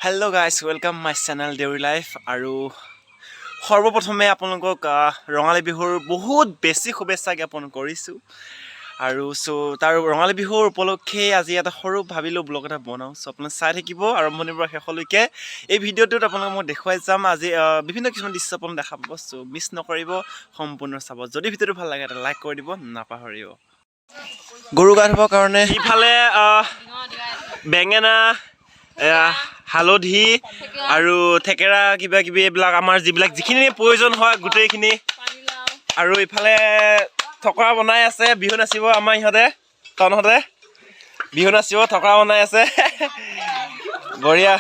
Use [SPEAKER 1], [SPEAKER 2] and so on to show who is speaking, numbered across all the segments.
[SPEAKER 1] Hello guys, welcome my channel Daily Life আৰু সৰ্বপ্ৰথমে আপোনালোকক ৰঙালী বিহুৰ বহুত বেছি শুভেচ্ছা জ্ঞাপন কৰিছো আৰু সো তাৰ ৰঙালী বিহুৰ উপলক্ষে আজি এটা সৰু ভাবিলো ব্লগ এটা বনাও সো আপোনালোক চাই থাকিব আৰম্ভণিৰ পৰা শেষলৈকে এই ভিডিঅ'টোত আপোনালোক মই দেখুৱাই যাম আজি বিভিন্ন কিছুমান দৃশ্য আপোনালোক দেখা পাব সো মিছ নকৰিব সম্পূৰ্ণ চাব যদি ভিডিঅ'টো ভাল লাগে এটা লাইক কৰি দিব নাপাহৰিব গৰু গা ধুবৰ কাৰণে ইফালে বেঙেনা হালধি আৰু থেকেৰা কিবা কিবি এইবিলাক আমাৰ যিবিলাক যিখিনি প্ৰয়োজন হয় গোটেইখিনি আৰু ইফালে থকৰা বনাই আছে বিহু নাচিব আমাৰ ইহঁতে তনহতে বিহু নাচিব থকৰা বনাই আছে বঢ়িয়া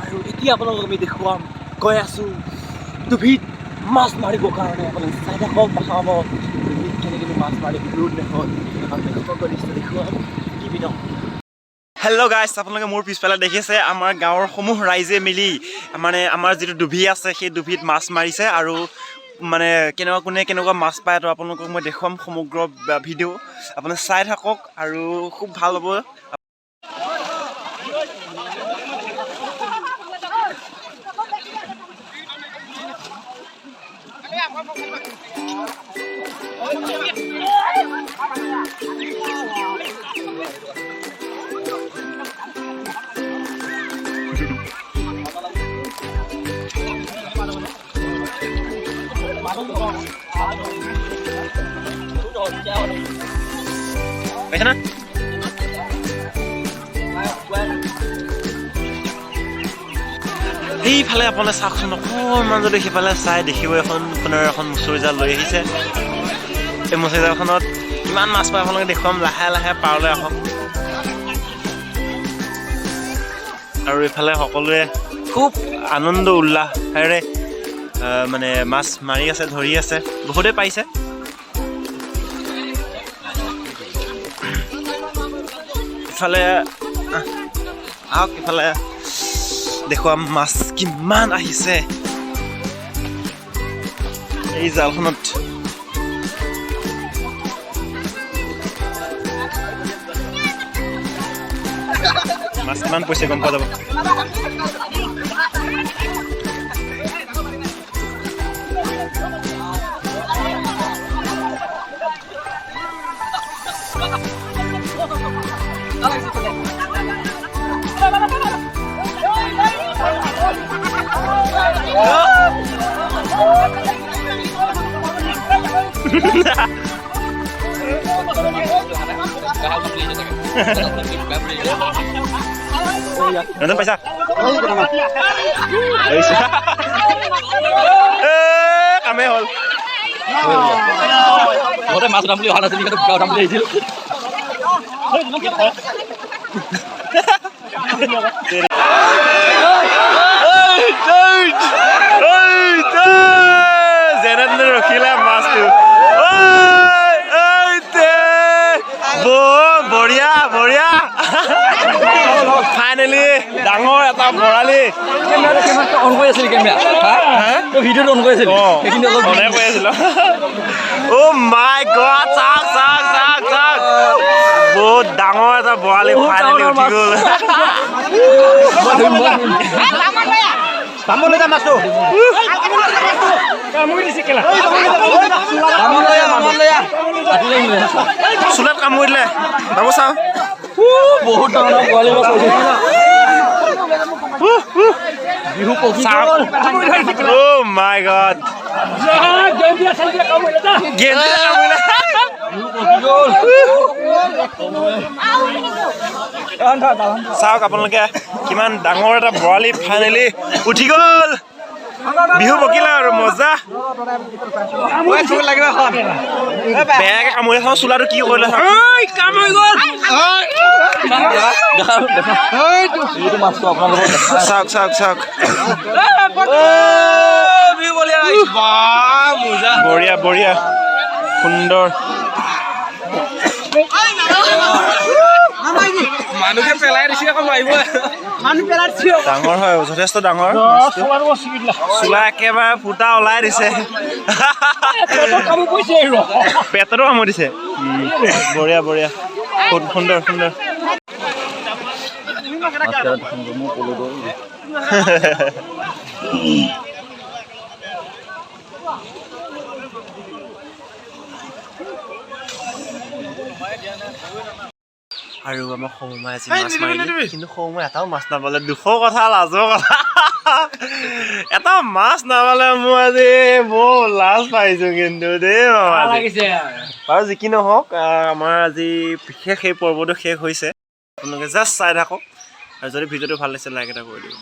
[SPEAKER 1] আৰু এতিয়া আপোনালোকক আমি দেখুৱাম গৈ আছো দুভিত মাছ মাৰিবৰ কাৰণে আপোনালোক চাই থাকক দেখাব কেনেকৈ মাছ মাৰি বিহুত দেখুৱাম হেল্ল' গাইছ আপোনালোকে মোৰ পিছফালে দেখিছে আমাৰ গাঁৱৰ সমূহ ৰাইজে মিলি মানে আমাৰ যিটো ডুভি আছে সেই ডুভিত মাছ মাৰিছে আৰু মানে কেনেকুৱা মাছ পায় তো আপোনালোকক মই দেখুৱাম সমগ্ৰ ভিডিঅ' আপোনালোকে চাই থাকক আৰু খুব ভাল হ'ব এইফালে আপোনালোকে চাওকচোন অকণমান যদি সিফালে চাই দেখিব এখন মুচৰি জাল লৈ আহিছে এই মুচৰি জালখনত কিমান মাছ পায় আপোনালোকে দেখুৱাম লাহে লাহে পাৰলৈ আহক আৰু এইফালে সকলোৱে খুব আনন্দ উল্লাসেৰে মানে মাছ মাৰি আছে ধৰি আছে বহুতে পাইছে ইফালে আহক ইফালে দেখুৱাম মাছ কিমান আহিছে এই জালখনত মাছ কিমান পইচা গম পোৱা যাব nonton paisa kame hol mote mas udah beli hal asli kan udah beli hasil Zenan rokhila mas tu বঢ়িয়া ফাইনেলি ডাঙৰ এটা বৰালি অন কৰি আছিল কেমেৰা ভিডিঅ'টো অন কৰি আছিল সেইখিনি অলপ অনে কৰি আছিল অ' মাই গড চাক বহুত ডাঙৰ এটা বৰালি ফাইনেলি উঠি গ'ল কামলৈ যা মাছটো কামুৰি দিছে কেলা চুলাত কামুৰিলে যাব চাওঁ বহুত ডাঙৰ বৰালি মাছ বিহু পকি গ'ল অ' মাই গড চাওক আপোনালোকে কিমান ডাঙৰ এটা বৰালি ফাইনেলি উঠি গ'ল বিহু পকিলে আৰু মজা বেয়াকে কামুৰি চাওঁ চোলাটো কি কৰিলে চাওক বঢ়িয়া সুন্দৰ মানুহে পেলাই দিছে আকৌ মাৰিব ডাঙৰ হয় যথেষ্ট ডাঙৰ চোলা একেবাৰে ফুটা ওলাই দিছে পেটতো কামুৰি দিছে বঢ়িয়া সুন্দৰ সুন্দৰ আৰু আমাৰ সৌমাই আজি মাছ মাৰিলে কিন্তু সৌমাই এটাও মাছ নাপালে দুখৰ কথা লাজৰ কথা এটা মাছ নাপালে মোৰ আজি বৰ লাজ পাইছোঁ কিন্তু দেই বাৰু যি কি নহওক আমাৰ আজি বিশেষ সেই পৰ্বটো শেষ হৈছে আপোনালোকে জাষ্ট চাই থাকক আৰু যদি ভিডিঅ'টো ভাল লাগিছে লাইক এটা কৰি দিব